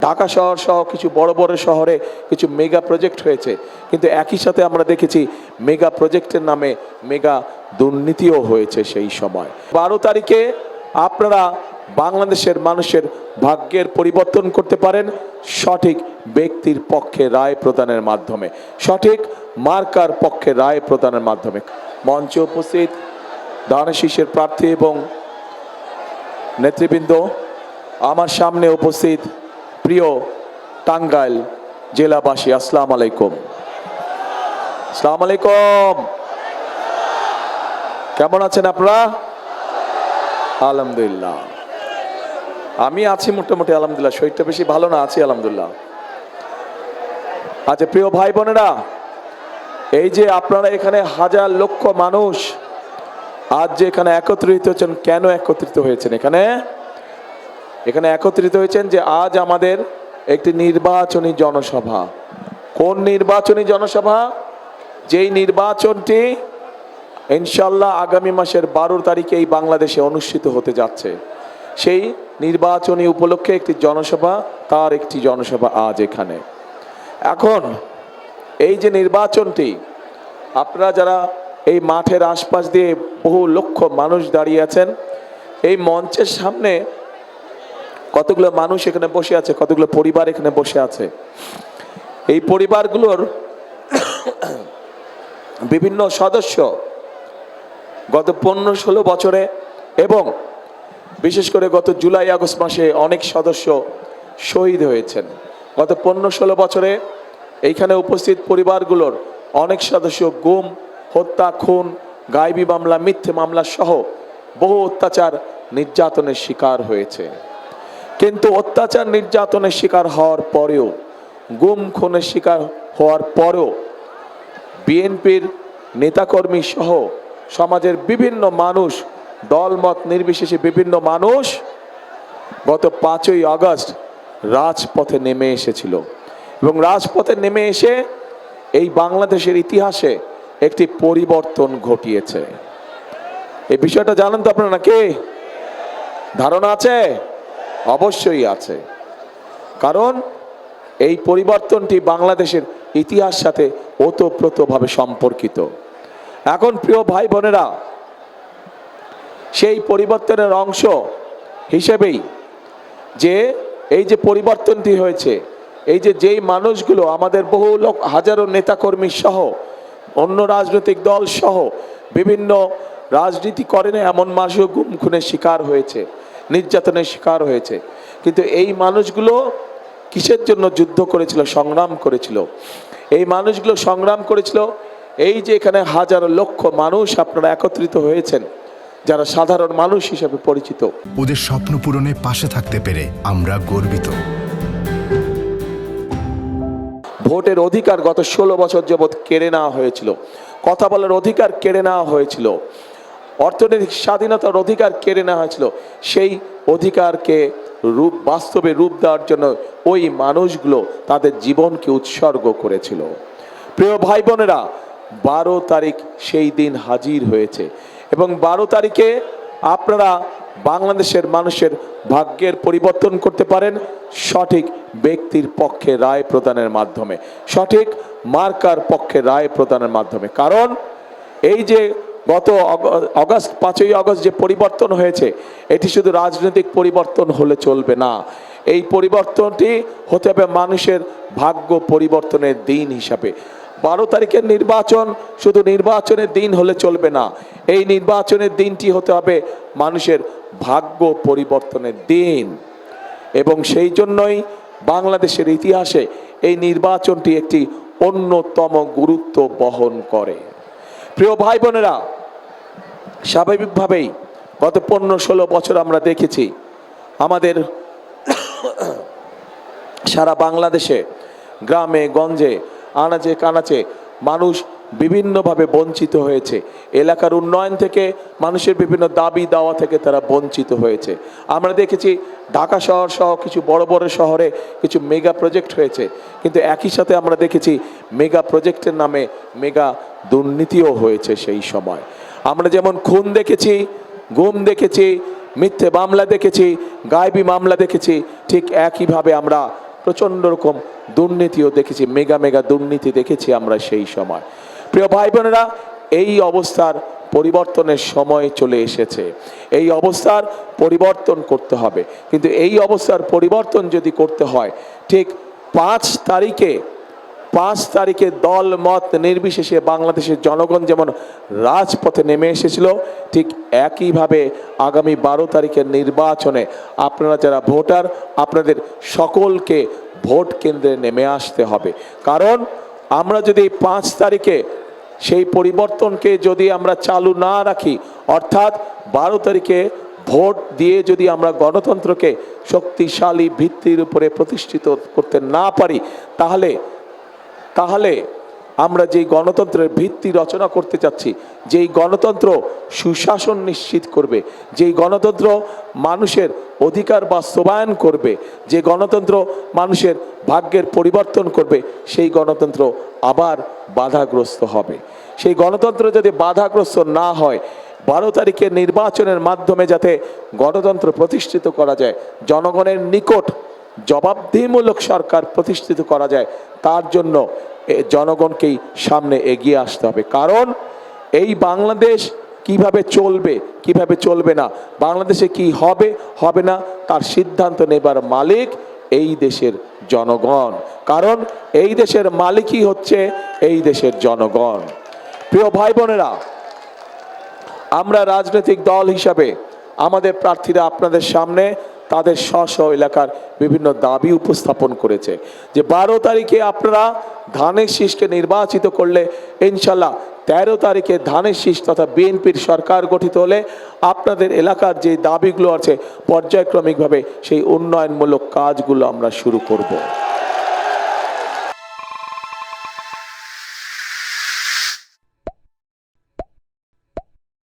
ঢাকা শহর সহ কিছু বড় বড় শহরে কিছু মেগা প্রজেক্ট হয়েছে, কিন্তু একই সাথে আমরা দেখেছি মেগা প্রজেক্টের নামে মেগা দুর্নীতিও হয়েছে সেই সময়। 12 তারিখে আপনারা বাংলাদেশের মানুষের ভাগ্যের পরিবর্তন করতে পারেন সঠিক ব্যক্তির পক্ষে রায় প্রদানের মাধ্যমে, সঠিক মার্কার পক্ষে রায় প্রদানের মাধ্যমে। মঞ্চে উপস্থিত দানশীষের প্রার্থী এবং নেতৃবৃন্দ, আমার সামনে উপস্থিত প্রিয় টাঙ্গাইল জেলাবাসী, আসসালামু আলাইকুম। আসসালামু আলাইকুম। কেমন আছেন আপনারা? আলহামদুলিল্লাহ, আমি আছি মোটামুটি আলহামদুলিল্লাহ, শরীরটা বেশি ভালো না, আছি আলহামদুলিল্লাহ। আচ্ছা প্রিয় ভাই বোনেরা, এই যে আপনারা এখানে হাজার লক্ষ মানুষ আজ যে এখানে একত্রিত হয়েছেন, কেন একত্রিত হয়েছেন? এখানে একত্রিত হয়েছেন যে আজ আমাদের একটি নির্বাচনী জনসভা। কোন নির্বাচনী জনসভা? যেই নির্বাচনটি ইনশাল্লাহ আগামী মাসের 12 তারিখে এই বাংলাদেশে অনুষ্ঠিত হতে যাচ্ছে, সেই নির্বাচনী উপলক্ষে একটি জনসভা, তার একটি জনসভা আজ এখানে। এখন এই যে নির্বাচনটি, আপনারা যারা এই মাঠের আশপাশ দিয়ে বহু লক্ষ মানুষ দাঁড়িয়ে আছেন, এই মঞ্চের সামনে কতগুলো মানুষ এখানে বসে আছে, কতগুলো পরিবার এখানে বসে আছে। এই পরিবারগুলোর বিভিন্ন সদস্য গত 15-16 বছরে এবং বিশেষ করে গত জুলাই আগস্ট মাসে অনেক সদস্য শহীদ হয়েছেন। গত 15-16 বছরে এইখানে উপস্থিত পরিবারগুলোর অনেক সদস্য গুম, হত্যা, খুন, গায়েবী মামলা, মিথ্যে মামলা সহ বহু অত্যাচার নির্যাতনের শিকার হয়েছে। কিন্তু অত্যাচার নির্যাতনের শিকার হওয়ার পরেও, গুম খুনের শিকার হওয়ার পরেও বিএনপির নেতাকর্মী সহ সমাজের বিভিন্ন মানুষ, দলমত নির্বিশেষে বিভিন্ন মানুষ গত 5ই আগস্ট রাজপথে নেমে এসেছিল এবং রাজপথে নেমে এসে এই বাংলাদেশের ইতিহাসে একটি পরিবর্তন ঘটিয়েছে। এই বিষয়টা জানেন তো আপনারা নাকি? ধারণা আছে? অবশ্যই আছে, কারণ এই পরিবর্তনটি বাংলাদেশের ইতিহাস সাথে ওতপ্রোতভাবে সম্পর্কিত। এখন প্রিয় ভাই বোনেরা, সেই পরিবর্তনের অংশ হিসেবেই যে এই যে পরিবর্তনটি হয়েছে, এই যে যেই মানুষগুলো আমাদের বহু লোক, হাজারো নেতাকর্মী সহ অন্য রাজনৈতিক দল সহ বিভিন্ন রাজনীতি করেন এমন মানুষও গুম খুনের শিকার হয়েছে, নির্যাতনের শিকার হয়েছে। কিন্তু এই মানুষগুলো কিসের জন্য যুদ্ধ করেছিল, সংগ্রাম করেছিল? এই মানুষগুলো সংগ্রাম করেছিল এই যে এখানে হাজার লক্ষ মানুষ আপনারা একত্রিত হয়েছেন, যারা সাধারণ মানুষ হিসেবে পরিচিত। ওদের স্বপ্ন পূরণে পাশে থাকতে পেরে আমরা গর্বিত। ভোটের অধিকার গত 16 বছর যাবৎ কেড়ে নেওয়া হয়েছিল, কথা বলার অধিকার কেড়ে নেওয়া হয়েছিল, অর্থনৈতিক স্বাধীনতার অধিকার কেড়ে নেওয়া হয়েছিল। সেই অধিকারকে বাস্তবে রূপ দেওয়ার জন্য ওই মানুষগুলো তাদের জীবনকে উৎসর্গ করেছিল। প্রিয় ভাই বোনেরা, 12 তারিখ সেই দিন হাজির হয়েছে এবং 12 তারিখে আপনারা বাংলাদেশের মানুষের ভাগ্যের পরিবর্তন করতে পারেন সঠিক ব্যক্তির পক্ষে রায় প্রদানের মাধ্যমে, সঠিক মার্কার পক্ষে রায় প্রদানের মাধ্যমে। কারণ এই যে গত 5ই আগস্ট যে পরিবর্তন হয়েছে, এটি শুধু রাজনৈতিক পরিবর্তন হলে চলবে না, এই পরিবর্তনটি হতে হবে মানুষের ভাগ্য পরিবর্তনের দিন হিসাবে। 12 তারিখের নির্বাচন শুধু নির্বাচনের দিন হলে চলবে না, এই নির্বাচনের দিনটি হতে হবে মানুষের ভাগ্য পরিবর্তনের দিন। এবং সেই জন্যই বাংলাদেশের ইতিহাসে এই নির্বাচনটি একটি অন্যতম গুরুত্ব বহন করে। প্রিয় ভাই বোনেরা, স্বাভাবিকভাবেই গত 15-16 বছর আমরা দেখেছি আমাদের সারা বাংলাদেশে গ্রামে গঞ্জে আনাচে কানাচে মানুষ বিভিন্নভাবে বঞ্চিত হয়েছে। এলাকার উন্নয়ন থেকে, মানুষের বিভিন্ন দাবি দাওয়া থেকে তারা বঞ্চিত হয়েছে। আমরা দেখেছি ঢাকা শহর সহ কিছু বড় বড় শহরে কিছু মেগা প্রজেক্ট হয়েছে, কিন্তু একই সাথে আমরা দেখেছি মেগা প্রজেক্টের নামে মেগা দুর্নীতিও হয়েছে সেই সময়। আমরা যেমন খুন দেখেছি, গুম দেখেছি, মিথ্যে মামলা দেখেছি, গায়েবী মামলা দেখেছি, ঠিক একইভাবে আমরা প্রচণ্ড রকম দুর্নীতিও দেখেছি, মেগা মেগা দুর্নীতি দেখেছি আমরা সেই সময়। প্রিয় ভাই বোনেরা, এই অবস্থার পরিবর্তনের সময় চলে এসেছে। এই অবস্থার পরিবর্তন করতে হবে, কিন্তু এই অবস্থার পরিবর্তন যদি করতে হয় ঠিক 5 তারিখে দল মত নির্বিশেষে বাংলাদেশের জনগণ যেমন রাজপথে নেমে এসেছিল, ঠিক একইভাবে আগামী 12 তারিখের নির্বাচনে আপনারা যারা ভোটার, আপনাদের সকলকে ভোট কেন্দ্রে নেমে আসতে হবে। কারণ আমরা যদি 5 তারিখে সেই পরিবর্তনকে যদি আমরা চালু না রাখি, অর্থাৎ 12 তারিখে ভোট দিয়ে যদি আমরা গণতন্ত্রকে শক্তিশালী ভিত্তির উপরে প্রতিষ্ঠিত করতে না পারি, তাহলে আমরা যেই গণতন্ত্রের ভিত্তি রচনা করতে চাচ্ছি, যেই গণতন্ত্র সুশাসন নিশ্চিত করবে, যেই গণতন্ত্র মানুষের অধিকার বাস্তবায়ন করবে, যে গণতন্ত্র মানুষের ভাগ্যের পরিবর্তন করবে, সেই গণতন্ত্র আবার বাধাগ্রস্ত হবে। সেই গণতন্ত্র যদি বাধাগ্রস্ত না হয়, 12 তারিখের নির্বাচনের মাধ্যমে যাতে গণতন্ত্র প্রতিষ্ঠিত করা যায়, জনগণের নিকট জবাবদিহিমূলক সরকার প্রতিষ্ঠিত করা যায়, তার জন্য জনগণকেই সামনে এগিয়ে আসতে হবে। কারণ এই বাংলাদেশ কিভাবে চলবে, কিভাবে চলবে না, বাংলাদেশে কি হবে হবে না, তার সিদ্ধান্ত নেবার মালিক এই দেশের জনগণ। কারণ এই দেশের মালিকই হচ্ছে এই দেশের জনগণ। প্রিয় ভাই বোনেরা, আমরা রাজনৈতিক দল হিসাবে আমাদের প্রার্থীরা আপনাদের সামনে তাদের স্ব এলাকার বিভিন্ন দাবি উপস্থাপন করেছে, যে 12 তারিখে আপনারা ধানের শীষকে নির্বাচিত করলে ইনশাল্লাহ 13 তারিখে ধানের শীষ তথা বিএনপির সরকার গঠিত হলে আপনাদের এলাকার যে দাবিগুলো আছে পর্যায়ক্রমিকভাবে সেই উন্নয়নমূলক কাজগুলো আমরা শুরু করব।